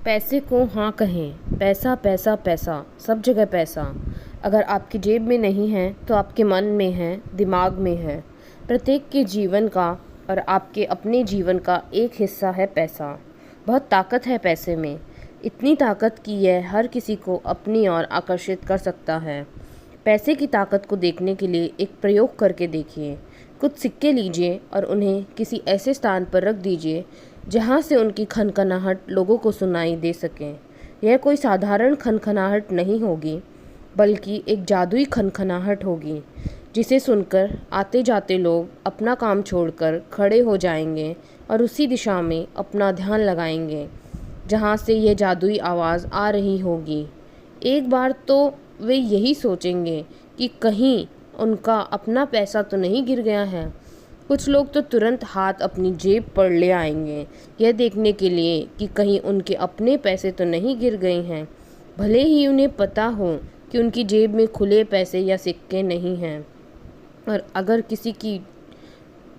पैसे को हाँ कहें। पैसा पैसा पैसा, सब जगह पैसा। अगर आपकी जेब में नहीं है तो आपके मन में है, दिमाग में है। प्रत्येक के जीवन का और आपके अपने जीवन का एक हिस्सा है पैसा। बहुत ताकत है पैसे में, इतनी ताकत कि यह हर किसी को अपनी ओर आकर्षित कर सकता है। पैसे की ताकत को देखने के लिए एक प्रयोग करके देखिए। कुछ सिक्के लीजिए और उन्हें किसी ऐसे स्थान पर रख दीजिए जहाँ से उनकी खनखनाहट लोगों को सुनाई दे सके। यह कोई साधारण खनखनाहट नहीं होगी, बल्कि एक जादुई खनखनाहट होगी, जिसे सुनकर आते जाते लोग अपना काम छोड़कर खड़े हो जाएंगे और उसी दिशा में अपना ध्यान लगाएंगे जहाँ से यह जादुई आवाज़ आ रही होगी। एक बार तो वे यही सोचेंगे कि कहीं उनका अपना पैसा तो नहीं गिर गया है। कुछ लोग तो तुरंत हाथ अपनी जेब पर ले आएंगे, यह देखने के लिए कि कहीं उनके अपने पैसे तो नहीं गिर गए हैं, भले ही उन्हें पता हो कि उनकी जेब में खुले पैसे या सिक्के नहीं हैं। और अगर किसी की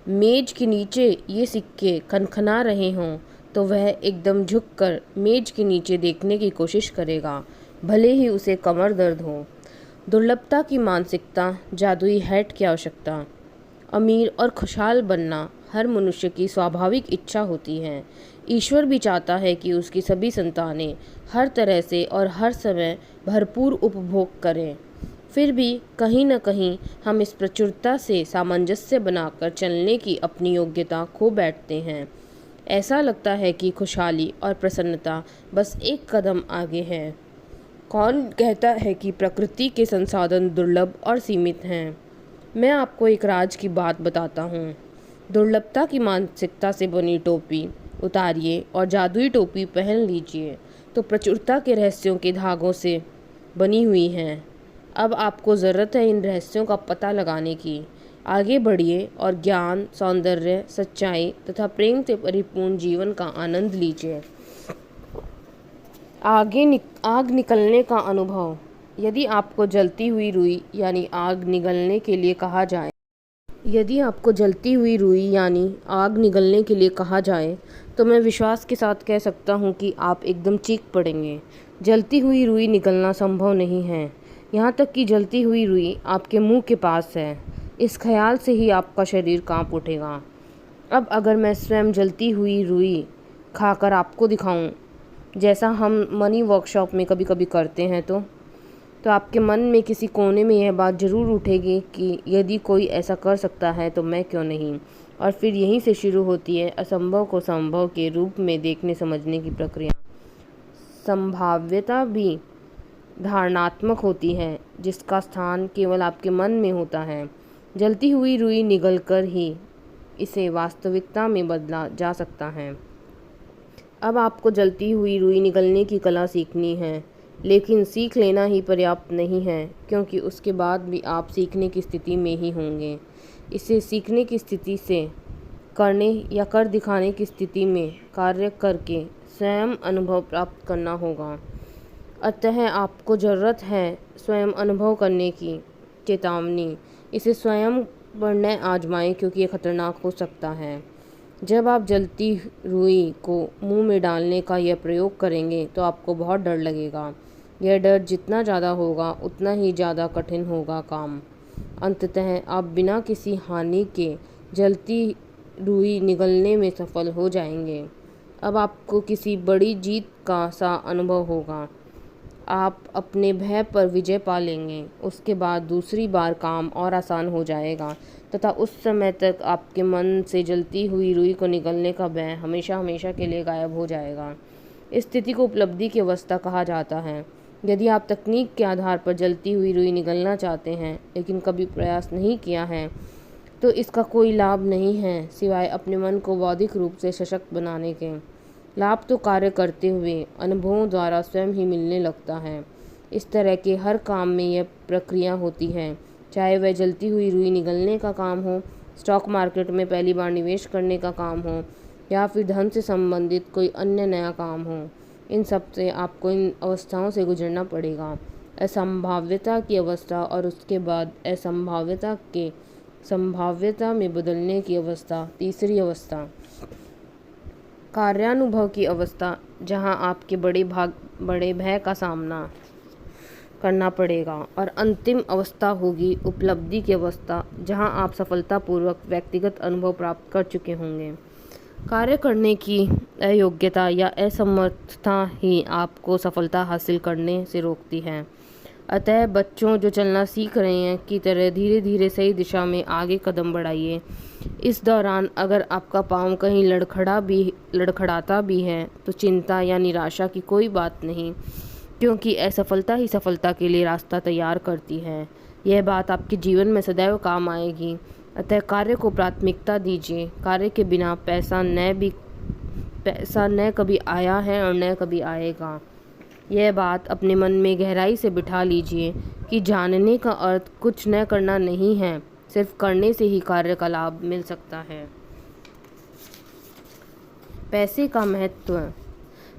मेज के नीचे ये सिक्के खनखना रहे हों तो वह एकदम झुककर मेज के नीचे देखने की कोशिश करेगा, भले ही उसे कमर दर्द हो। दुर्लभता की मानसिकता, जादुई हैट की आवश्यकता। अमीर और खुशहाल बनना हर मनुष्य की स्वाभाविक इच्छा होती है। ईश्वर भी चाहता है कि उसकी सभी संतानें हर तरह से और हर समय भरपूर उपभोग करें। फिर भी कहीं न कहीं हम इस प्रचुरता से सामंजस्य बनाकर चलने की अपनी योग्यता खो बैठते हैं। ऐसा लगता है कि खुशहाली और प्रसन्नता बस एक कदम आगे है। कौन कहता है कि प्रकृति के संसाधन दुर्लभ और सीमित हैं? मैं आपको एक राज की बात बताता हूँ। दुर्लभता की मानसिकता से बनी टोपी उतारिए और जादुई टोपी पहन लीजिए तो प्रचुरता के रहस्यों के धागों से बनी हुई हैं। अब आपको ज़रूरत है इन रहस्यों का पता लगाने की। आगे बढ़िए और ज्ञान, सौंदर्य, सच्चाई तथा प्रेम से परिपूर्ण जीवन का आनंद लीजिए। आग निकलने का अनुभव। यदि आपको जलती हुई रुई यानी आग निगलने के लिए कहा जाए तो मैं विश्वास के साथ कह सकता हूँ कि आप एकदम चीख पड़ेंगे। जलती हुई रुई निगलना संभव नहीं है, यहाँ तक कि जलती हुई रुई आपके मुंह के पास है। इस ख्याल से ही आपका शरीर कांप उठेगा। अब अगर मैं स्वयं जलती हुई रुई खाकर आपको दिखाऊं, जैसा हम मनी वर्कशॉप में कभी कभी करते हैं, तो आपके मन में किसी कोने में यह बात ज़रूर उठेगी कि यदि कोई ऐसा कर सकता है तो मैं क्यों नहीं। और फिर यहीं से शुरू होती है असंभव को संभव के रूप में देखने समझने की प्रक्रिया। संभाव्यता भी धारणात्मक होती है, जिसका स्थान केवल आपके मन में होता है। जलती हुई रुई निगलकर ही इसे वास्तविकता में बदला जा सकता है। अब आपको जलती हुई रुई निगलने की कला सीखनी है, लेकिन सीख लेना ही पर्याप्त नहीं है, क्योंकि उसके बाद भी आप सीखने की स्थिति में ही होंगे। इसे सीखने की स्थिति से करने या कर दिखाने की स्थिति में कार्य करके स्वयं अनुभव प्राप्त करना होगा। अतः आपको ज़रूरत है स्वयं अनुभव करने की। चेतावनी, इसे स्वयं पर न आजमाएं, क्योंकि ये खतरनाक हो सकता है। जब आप जलती रुई को मुंह में डालने का यह प्रयोग करेंगे तो आपको बहुत डर लगेगा। यह डर जितना ज़्यादा होगा उतना ही ज़्यादा कठिन होगा काम। अंततः आप बिना किसी हानि के जलती रुई निगलने में सफल हो जाएंगे। अब आपको किसी बड़ी जीत का सा अनुभव होगा। आप अपने भय पर विजय पा लेंगे। उसके बाद दूसरी बार काम और आसान हो जाएगा तथा उस समय तक आपके मन से जलती हुई रुई को निगलने का भय हमेशा हमेशा के लिए गायब हो जाएगा। इस स्थिति को उपलब्धि की अवस्था कहा जाता है। यदि आप तकनीक के आधार पर जलती हुई रुई निगलना चाहते हैं लेकिन कभी प्रयास नहीं किया है तो इसका कोई लाभ नहीं है, सिवाय अपने मन को बौद्धिक रूप से सशक्त बनाने के। लाभ तो कार्य करते हुए अनुभवों द्वारा स्वयं ही मिलने लगता है। इस तरह के हर काम में यह प्रक्रिया होती है, चाहे वह जलती हुई रुई निगलने का काम हो, स्टॉक मार्केट में पहली बार निवेश करने का काम हो, या फिर धन से संबंधित कोई अन्य नया काम हो। इन सब से आपको इन अवस्थाओं से गुजरना पड़ेगा। असंभाव्यता की अवस्था और उसके बाद असंभाव्यता के संभाव्यता में बदलने की अवस्था, तीसरी अवस्था। कार्यानुभव की अवस्था, जहां आपके बड़े भय का सामना करना पड़ेगा, और अंतिम अवस्था होगी उपलब्धि की अवस्था, जहां आप सफलतापूर्वक व्यक्तिगत अनुभव प्राप्त कर चुके होंगे। कार्य करने की अयोग्यता या असमर्थता ही आपको सफलता हासिल करने से रोकती है। अतः बच्चों जो चलना सीख रहे हैं की तरह धीरे धीरे सही दिशा में आगे कदम बढ़ाइए। इस दौरान अगर आपका पाँव कहीं लड़खड़ाता भी है तो चिंता या निराशा की कोई बात नहीं, क्योंकि असफलता ही सफलता के लिए रास्ता तैयार करती है। यह बात आपके जीवन में सदैव काम आएगी। अतः कार्य को प्राथमिकता दीजिए। कार्य के बिना पैसा न कभी आया है और न कभी आएगा। यह बात अपने मन में गहराई से बिठा लीजिए कि जानने का अर्थ कुछ न करना नहीं है, सिर्फ करने से ही कार्य का लाभ मिल सकता है। पैसे का महत्व।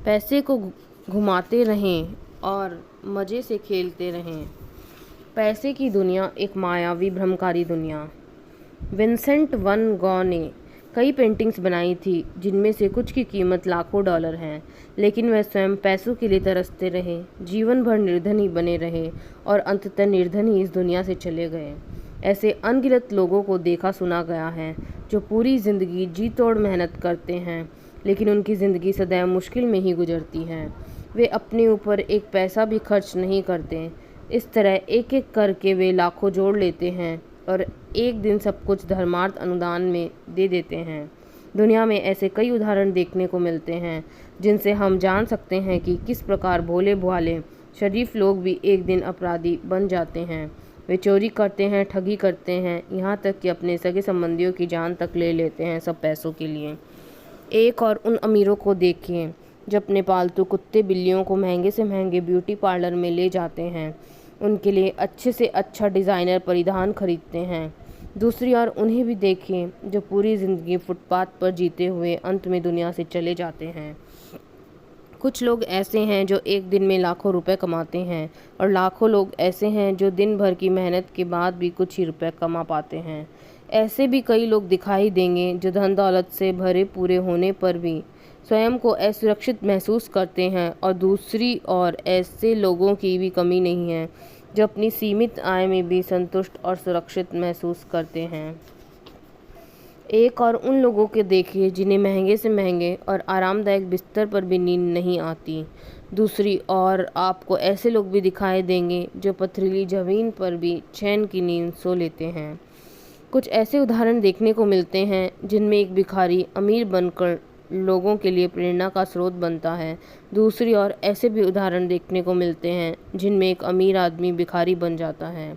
पैसे को घुमाते रहें और मज़े से खेलते रहें। पैसे की दुनिया एक मायावी भ्रमकारी दुनिया। विंसेंट वैन गॉग ने कई पेंटिंग्स बनाई थी, जिनमें से कुछ की कीमत लाखों डॉलर है, लेकिन वह स्वयं पैसों के लिए तरसते रहे, जीवन भर निर्धन ही बने रहे और अंततः निर्धन ही इस दुनिया से चले गए। ऐसे अनगिनत लोगों को देखा सुना गया है जो पूरी ज़िंदगी जी तोड़ मेहनत करते हैं, लेकिन उनकी ज़िंदगी सदैव मुश्किल में ही गुजरती है। वे अपने ऊपर एक पैसा भी खर्च नहीं करते। इस तरह एक एक करके वे लाखों जोड़ लेते हैं और एक दिन सब कुछ धर्मार्थ अनुदान में दे देते हैं। दुनिया में ऐसे कई उदाहरण देखने को मिलते हैं, जिनसे हम जान सकते हैं कि किस प्रकार भोले भाले शरीफ लोग भी एक दिन अपराधी बन जाते हैं। वे चोरी करते हैं, ठगी करते हैं, यहाँ तक कि अपने सगे संबंधियों की जान तक ले लेते हैं, सब पैसों के लिए। एक और उन अमीरों को देखिए जो अपने पालतू कुत्ते बिल्लियों को महंगे से महंगे ब्यूटी पार्लर में ले जाते हैं, उनके लिए अच्छे से अच्छा डिज़ाइनर परिधान खरीदते हैं। दूसरी ओर उन्हें भी देखिए जो पूरी ज़िंदगी फुटपाथ पर जीते हुए अंत में दुनिया से चले जाते हैं। कुछ लोग ऐसे हैं जो एक दिन में लाखों रुपए कमाते हैं, और लाखों लोग ऐसे हैं जो दिन भर की मेहनत के बाद भी कुछ ही रुपए कमा पाते हैं। ऐसे भी कई लोग दिखाई देंगे जो धन दौलत से भरे पूरे होने पर भी स्वयं को असुरक्षित महसूस करते हैं, और दूसरी ओर ऐसे लोगों की भी कमी नहीं है जो अपनी सीमित आय में भी संतुष्ट और सुरक्षित महसूस करते हैं। एक और उन लोगों के देखिए जिन्हें महंगे से महंगे और आरामदायक बिस्तर पर भी नींद नहीं आती। दूसरी ओर आपको ऐसे लोग भी दिखाई देंगे जो पथरीली ज़मीन पर भी चैन की नींद सो लेते हैं। कुछ ऐसे उदाहरण देखने को मिलते हैं जिनमें एक भिखारी अमीर बनकर लोगों के लिए प्रेरणा का स्रोत बनता है। दूसरी ओर ऐसे भी उदाहरण देखने को मिलते हैं जिनमें एक अमीर आदमी भिखारी बन जाता है।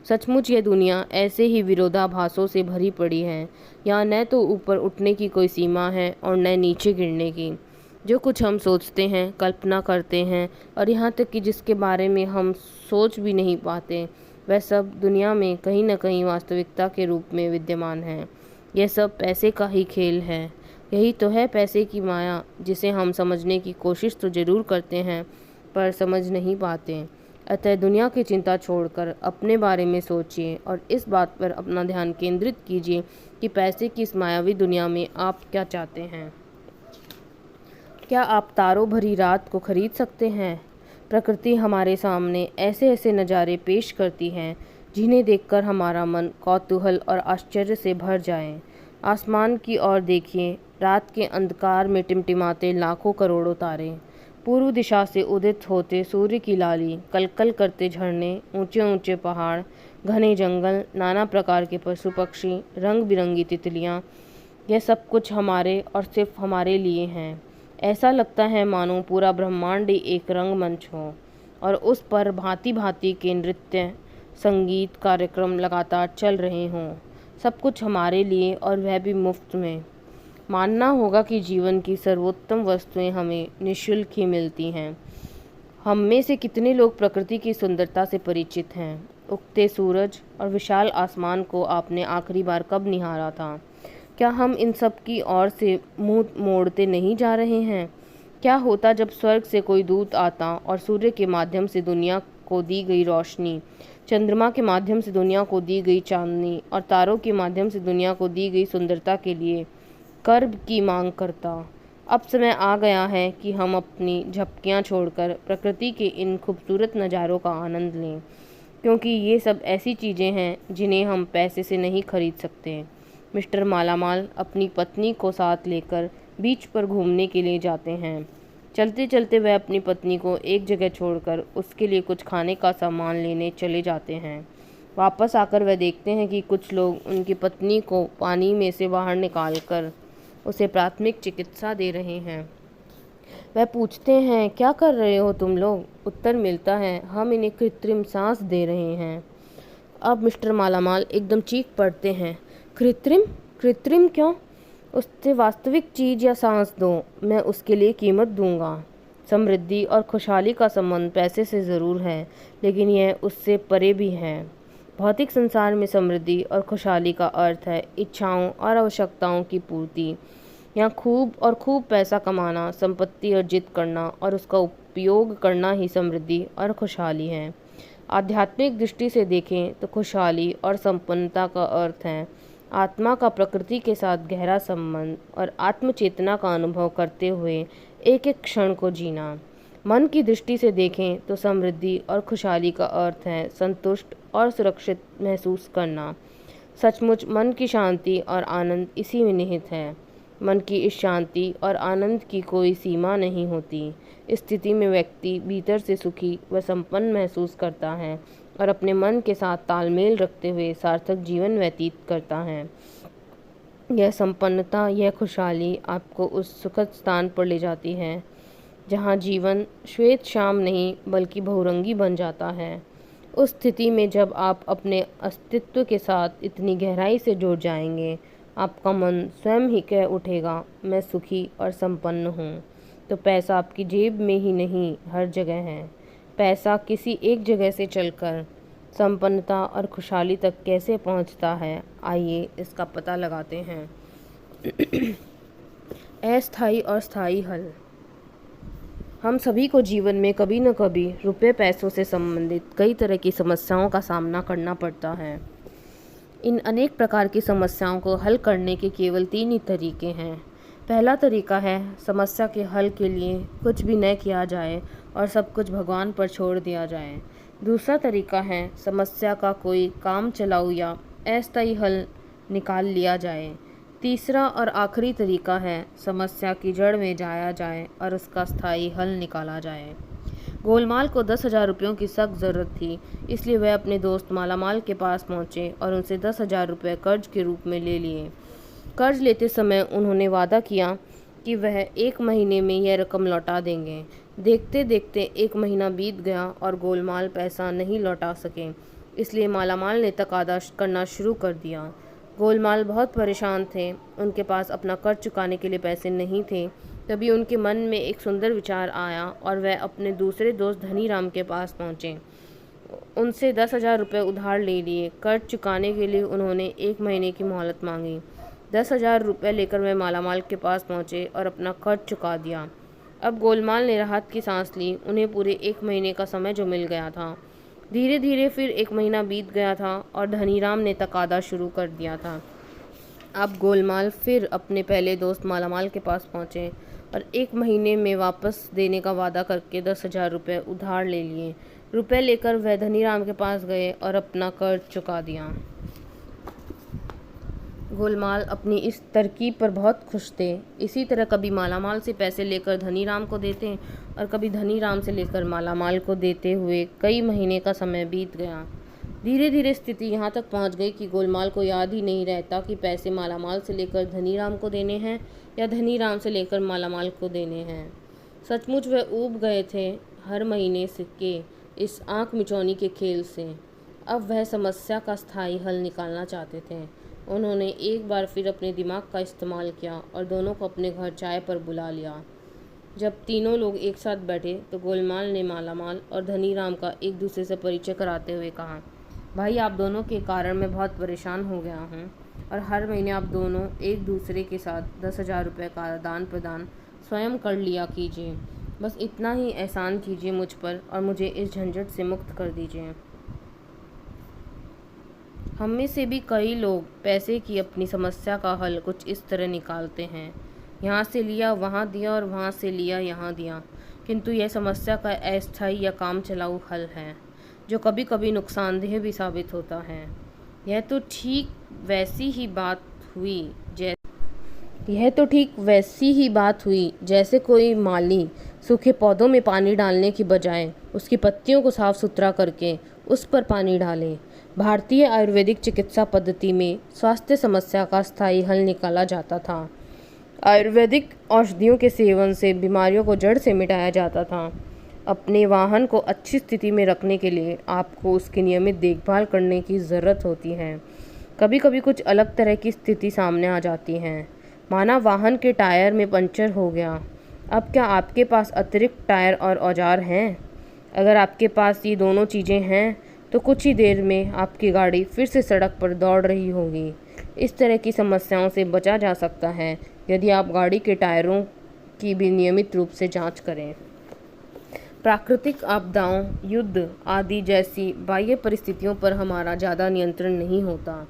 सचमुच यह दुनिया ऐसे ही विरोधाभासों से भरी पड़ी है। यहाँ न तो ऊपर उठने की कोई सीमा है और न नीचे गिरने की। जो कुछ हम सोचते हैं, कल्पना करते हैं, और यहाँ तक कि जिसके बारे में हम सोच भी नहीं पाते, वह सब दुनिया में कहीं न कहीं वास्तविकता के रूप में विद्यमान है। यह सब पैसे का ही खेल है। यही तो है पैसे की माया, जिसे हम समझने की कोशिश तो ज़रूर करते हैं पर समझ नहीं पाते। अतः दुनिया की चिंता छोड़कर अपने बारे में सोचिए और इस बात पर अपना ध्यान केंद्रित कीजिए कि पैसे की इस मायावी दुनिया में आप क्या चाहते हैं। क्या आप तारों भरी रात को खरीद सकते हैं? प्रकृति हमारे सामने ऐसे ऐसे नज़ारे पेश करती है जिन्हें देखकर हमारा मन कौतूहल और आश्चर्य से भर जाए। आसमान की ओर देखिए, रात के अंधकार में टिमटिमाते लाखों करोड़ों तारे, पूर्व दिशा से उदित होते सूर्य की लाली, कलकल करते झरने, ऊंचे ऊंचे पहाड़, घने जंगल, नाना प्रकार के पशु पक्षी, रंग बिरंगी तितलियाँ, यह सब कुछ हमारे और सिर्फ हमारे लिए हैं। ऐसा लगता है मानो पूरा ब्रह्मांड ही एक रंगमंच हो और उस पर भांति भांति के नृत्य, संगीत कार्यक्रम लगातार चल रहे हों। सब कुछ हमारे लिए और वह भी मुफ्त में। मानना होगा कि जीवन की सर्वोत्तम वस्तुएं हमें निःशुल्क ही मिलती हैं। हम में से कितने लोग प्रकृति की सुंदरता से परिचित हैं? उगते सूरज और विशाल आसमान को आपने आखिरी बार कब निहारा था? क्या हम इन सब की ओर से मुंह मोड़ते नहीं जा रहे हैं? क्या होता जब स्वर्ग से कोई दूत आता और सूर्य के माध्यम से दुनिया को दी गई रोशनी, चंद्रमा के माध्यम से दुनिया को दी गई चांदनी और तारों के माध्यम से दुनिया को दी गई सुंदरता के लिए कर्ब की मांग करता? अब समय आ गया है कि हम अपनी झपकियाँ छोड़कर प्रकृति के इन खूबसूरत नज़ारों का आनंद लें, क्योंकि ये सब ऐसी चीज़ें हैं जिन्हें हम पैसे से नहीं खरीद सकते। मिस्टर मालामाल अपनी पत्नी को साथ लेकर बीच पर घूमने के लिए जाते हैं। चलते चलते वह अपनी पत्नी को एक जगह छोड़कर उसके लिए कुछ खाने का सामान लेने चले जाते हैं। वापस आकर वह देखते हैं कि कुछ लोग उनकी पत्नी को पानी में से बाहर निकालकर उसे प्राथमिक चिकित्सा दे रहे हैं। वह पूछते हैं, क्या कर रहे हो तुम लोग? उत्तर मिलता है, हम इन्हें कृत्रिम सांस दे रहे हैं। अब मिस्टर मालामाल एकदम चीख पड़ते हैं, कृत्रिम? कृत्रिम क्यों? उससे वास्तविक चीज़ या सांस दो, मैं उसके लिए कीमत दूंगा। समृद्धि और खुशहाली का संबंध पैसे से ज़रूर है, लेकिन यह उससे परे भी है। भौतिक संसार में समृद्धि और खुशहाली का अर्थ है इच्छाओं और आवश्यकताओं की पूर्ति। यहाँ खूब पैसा कमाना, संपत्ति अर्जित करना और उसका उपयोग करना ही समृद्धि और खुशहाली है। आध्यात्मिक दृष्टि से देखें तो खुशहाली और संपन्नता का अर्थ है आत्मा का प्रकृति के साथ गहरा संबंध और आत्मचेतना का अनुभव करते हुए एक एक क्षण को जीना। मन की दृष्टि से देखें तो समृद्धि और खुशहाली का अर्थ है संतुष्ट और सुरक्षित महसूस करना। सचमुच मन की शांति और आनंद इसी में निहित है। मन की इस शांति और आनंद की कोई सीमा नहीं होती। इस स्थिति में व्यक्ति भीतर से सुखी व संपन्न महसूस करता है और अपने मन के साथ तालमेल रखते हुए सार्थक जीवन व्यतीत करता है। यह संपन्नता, यह खुशहाली आपको उस सुखद स्थान पर ले जाती है जहाँ जीवन श्वेत शाम नहीं बल्कि बहुरंगी बन जाता है। उस स्थिति में जब आप अपने अस्तित्व के साथ इतनी गहराई से जुड़ जाएंगे, आपका मन स्वयं ही कह उठेगा, मैं सुखी और संपन्न हूँ। तो पैसा आपकी जेब में ही नहीं, हर जगह है। पैसा किसी एक जगह से चलकर संपन्नता और खुशहाली तक कैसे पहुँचता है, आइए इसका पता लगाते हैं। अस्थायी और स्थायी हल। हम सभी को जीवन में कभी न कभी रुपए पैसों से संबंधित कई तरह की समस्याओं का सामना करना पड़ता है। इन अनेक प्रकार की समस्याओं को हल करने के केवल 3 ही तरीके हैं। पहला तरीका है समस्या के हल के लिए कुछ भी न किया जाए और सब कुछ भगवान पर छोड़ दिया जाए। दूसरा तरीका है समस्या का कोई काम चलाऊ या अस्थायी हल निकाल लिया जाए। तीसरा और आखिरी तरीका है समस्या की जड़ में जाया जाए और उसका स्थायी हल निकाला जाए। गोलमाल को 10,000 रुपयों की सख्त ज़रूरत थी, इसलिए वह अपने दोस्त मालामाल के पास पहुंचे और उनसे 10,000 रुपये कर्ज के रूप में ले लिए। कर्ज लेते समय उन्होंने वादा किया कि वह 1 महीने में यह रकम लौटा देंगे। देखते देखते 1 महीना बीत गया और गोलमाल पैसा नहीं लौटा सके, इसलिए मालामाल ने तकादा करना शुरू कर दिया। गोलमाल बहुत परेशान थे, उनके पास अपना कर्ज चुकाने के लिए पैसे नहीं थे। तभी उनके मन में एक सुंदर विचार आया और वह अपने दूसरे दोस्त धनीराम के पास पहुँचे। उनसे 10,000 रुपये उधार ले लिए। कर्ज चुकाने के लिए उन्होंने 1 महीने की मोहलत मांगी। 10,000 रुपये लेकर वह मालामाल के पास पहुँचे और अपना कर्ज चुका दिया। अब गोलमाल ने राहत की सांस ली, उन्हें पूरे 1 महीने का समय जो मिल गया था। धीरे धीरे फिर 1 महीना बीत गया था और धनीराम ने तकादा शुरू कर दिया था। अब गोलमाल फिर अपने पहले दोस्त मालामाल के पास पहुँचे और 1 महीने में वापस देने का वादा करके 10,000 रुपये उधार ले लिए। रुपए लेकर वह धनीराम के पास गए और अपना कर्ज चुका दिया। गोलमाल अपनी इस तरकीब पर बहुत खुश थे। इसी तरह कभी मालामाल से पैसे लेकर धनीराम को देते और कभी धनीराम से लेकर मालामाल को देते हुए कई महीने का समय बीत गया। धीरे धीरे स्थिति यहाँ तक पहुँच गई कि गोलमाल को याद ही नहीं रहता कि पैसे मालामाल से लेकर धनीराम को देने हैं या धनीराम से लेकर मालामाल को देने हैं। सचमुच वह ऊब गए थे हर महीने के इस आँख मिचौनी के खेल से। अब वह समस्या का स्थायी हल निकालना चाहते थे। उन्होंने एक बार फिर अपने दिमाग का इस्तेमाल किया और दोनों को अपने घर चाय पर बुला लिया। जब तीनों लोग एक साथ बैठे तो गोलमाल ने मालामाल और धनीराम का एक दूसरे से परिचय कराते हुए कहा, भाई आप दोनों के कारण मैं बहुत परेशान हो गया हूँ और हर महीने आप दोनों एक दूसरे के साथ 10,000 रुपये का आदान प्रदान स्वयं कर लिया कीजिए। बस इतना ही एहसान कीजिए मुझ पर और मुझे इस झंझट से मुक्त कर दीजिए। हम में से भी कई लोग पैसे की अपनी समस्या का हल कुछ इस तरह निकालते हैं। यहाँ से लिया वहाँ दिया और वहाँ से लिया यहाँ दिया, किंतु यह समस्या का अस्थायी या काम चलाऊ हल है जो कभी कभी नुकसानदेह भी साबित होता है। यह तो ठीक वैसी ही बात हुई जैसे कोई माली सूखे पौधों में पानी डालने की बजाय उसकी पत्तियों को साफ सुथरा करके उस पर पानी डाले। भारतीय आयुर्वेदिक चिकित्सा पद्धति में स्वास्थ्य समस्या का स्थायी हल निकाला जाता था। आयुर्वेदिक औषधियों के सेवन से बीमारियों को जड़ से मिटाया जाता था। अपने वाहन को अच्छी स्थिति में रखने के लिए आपको उसकी नियमित देखभाल करने की ज़रूरत होती है। कभी कभी कुछ अलग तरह की स्थिति सामने आ जाती है, माना वाहन के टायर में पंचर हो गया। अब क्या आपके पास अतिरिक्त टायर और औजार हैं? अगर आपके पास ये दोनों चीज़ें हैं तो कुछ ही देर में आपकी गाड़ी फिर से सड़क पर दौड़ रही होगी। इस तरह की समस्याओं से बचा जा सकता है यदि आप गाड़ी के टायरों की भी नियमित रूप से जांच करें। प्राकृतिक आपदाओं, युद्ध आदि जैसी बाह्य परिस्थितियों पर हमारा ज़्यादा नियंत्रण नहीं होता,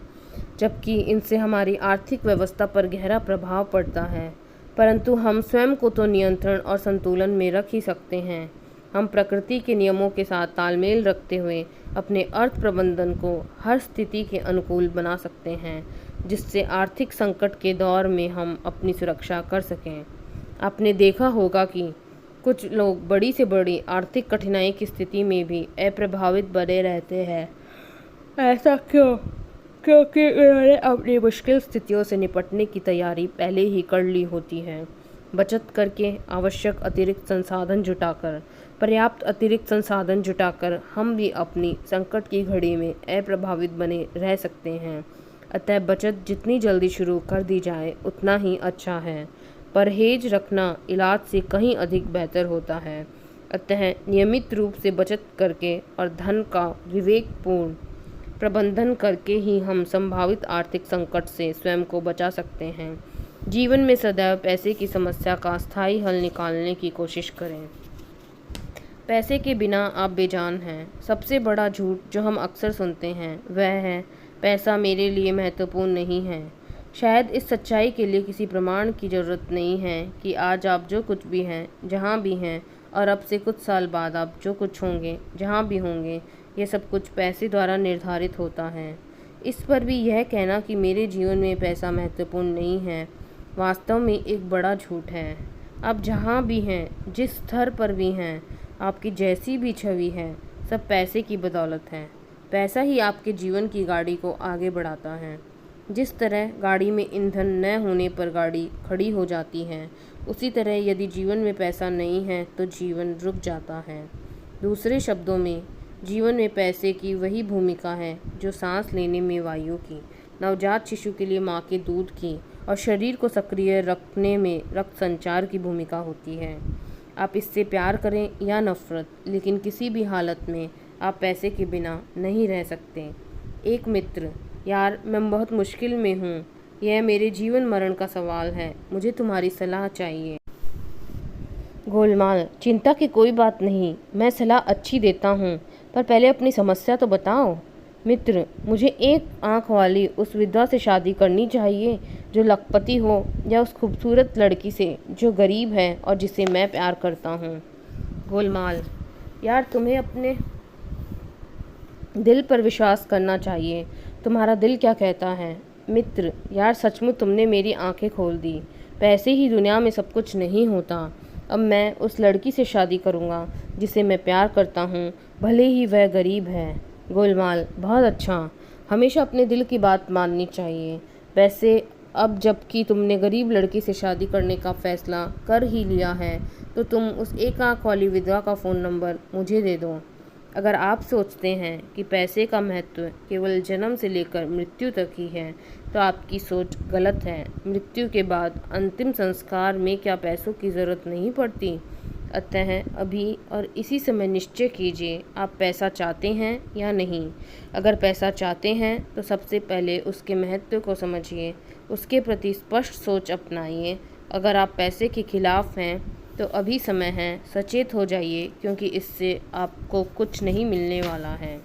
जबकि इनसे हमारी आर्थिक व्यवस्था पर गहरा प्रभाव पड़ता है। परंतु हम स्वयं को तो नियंत्रण और संतुलन में रख ही सकते हैं। हम प्रकृति के नियमों के साथ तालमेल रखते हुए अपने अर्थ प्रबंधन को हर स्थिति के अनुकूल बना सकते हैं, जिससे आर्थिक संकट के दौर में हम अपनी सुरक्षा कर सकें। आपने देखा होगा कि कुछ लोग बड़ी से बड़ी आर्थिक कठिनाई की स्थिति में भी अप्रभावित बने रहते हैं। ऐसा क्यों? क्योंकि उन्होंने अपनी मुश्किल स्थितियों से निपटने की तैयारी पहले ही कर ली होती है। बचत करके, आवश्यक अतिरिक्त संसाधन जुटाकर, पर्याप्त अतिरिक्त संसाधन जुटाकर हम भी अपनी संकट की घड़ी में अप्रभावित बने रह सकते हैं। अतः बचत जितनी जल्दी शुरू कर दी जाए उतना ही अच्छा है। परहेज रखना इलाज से कहीं अधिक बेहतर होता है। अतः नियमित रूप से बचत करके और धन का विवेकपूर्ण प्रबंधन करके ही हम संभावित आर्थिक संकट से स्वयं को बचा सकते हैं। जीवन में सदैव पैसे की समस्या का स्थायी हल निकालने की कोशिश करें। पैसे के बिना आप बेजान हैं। सबसे बड़ा झूठ जो हम अक्सर सुनते हैं वह है, पैसा मेरे लिए महत्वपूर्ण नहीं है। शायद इस सच्चाई के लिए किसी प्रमाण की ज़रूरत नहीं है कि आज आप जो कुछ भी हैं, जहाँ भी हैं, और अब से कुछ साल बाद आप जो कुछ होंगे, जहाँ भी होंगे, ये सब कुछ पैसे द्वारा निर्धारित होता है। इस पर भी यह कहना कि मेरे जीवन में पैसा महत्वपूर्ण नहीं है, वास्तव में एक बड़ा झूठ है। आप जहाँ भी हैं, जिस स्तर पर भी हैं, आपकी जैसी भी छवि है, सब पैसे की बदौलत है। पैसा ही आपके जीवन की गाड़ी को आगे बढ़ाता है। जिस तरह गाड़ी में ईंधन न होने पर गाड़ी खड़ी हो जाती है, उसी तरह यदि जीवन में पैसा नहीं है तो जीवन रुक जाता है। दूसरे शब्दों में, जीवन में पैसे की वही भूमिका है जो सांस लेने में वायु की, नवजात शिशु के लिए माँ के दूध की और शरीर को सक्रिय रखने में रक्त संचार की भूमिका होती है। आप इससे प्यार करें या नफरत, लेकिन किसी भी हालत में आप पैसे के बिना नहीं रह सकते। एक मित्र, यार मैं बहुत मुश्किल में हूँ, यह मेरे जीवन मरण का सवाल है, मुझे तुम्हारी सलाह चाहिए। गोलमाल, चिंता की कोई बात नहीं, मैं सलाह अच्छी देता हूँ, पर पहले अपनी समस्या तो बताओ। मित्र, मुझे एक आँख वाली उस विधवा से शादी करनी चाहिए जो लखपति हो, या उस खूबसूरत लड़की से जो गरीब है और जिसे मैं प्यार करता हूँ। गोलमाल, यार तुम्हें अपने दिल पर विश्वास करना चाहिए, तुम्हारा दिल क्या कहता है। मित्र, यार सचमुच तुमने मेरी आंखें खोल दी, पैसे ही दुनिया में सब कुछ नहीं होता। अब मैं उस लड़की से शादी करूँगा जिसे मैं प्यार करता हूँ, भले ही वह गरीब है। गोलमाल, बहुत अच्छा, हमेशा अपने दिल की बात माननी चाहिए। वैसे अब जबकि तुमने गरीब लड़की से शादी करने का फैसला कर ही लिया है, तो तुम उस एक आँख वाली विधवा का फ़ोन नंबर मुझे दे दो। अगर आप सोचते हैं कि पैसे का महत्व केवल जन्म से लेकर मृत्यु तक ही है, तो आपकी सोच गलत है। मृत्यु के बाद अंतिम संस्कार में क्या पैसों की ज़रूरत नहीं पड़ती? अतः अभी और इसी समय निश्चय कीजिए, आप पैसा चाहते हैं या नहीं। अगर पैसा चाहते हैं तो सबसे पहले उसके महत्व को समझिए, उसके प्रति स्पष्ट सोच अपनाइए। अगर आप पैसे के खिलाफ हैं तो अभी समय है, सचेत हो जाइए, क्योंकि इससे आपको कुछ नहीं मिलने वाला है।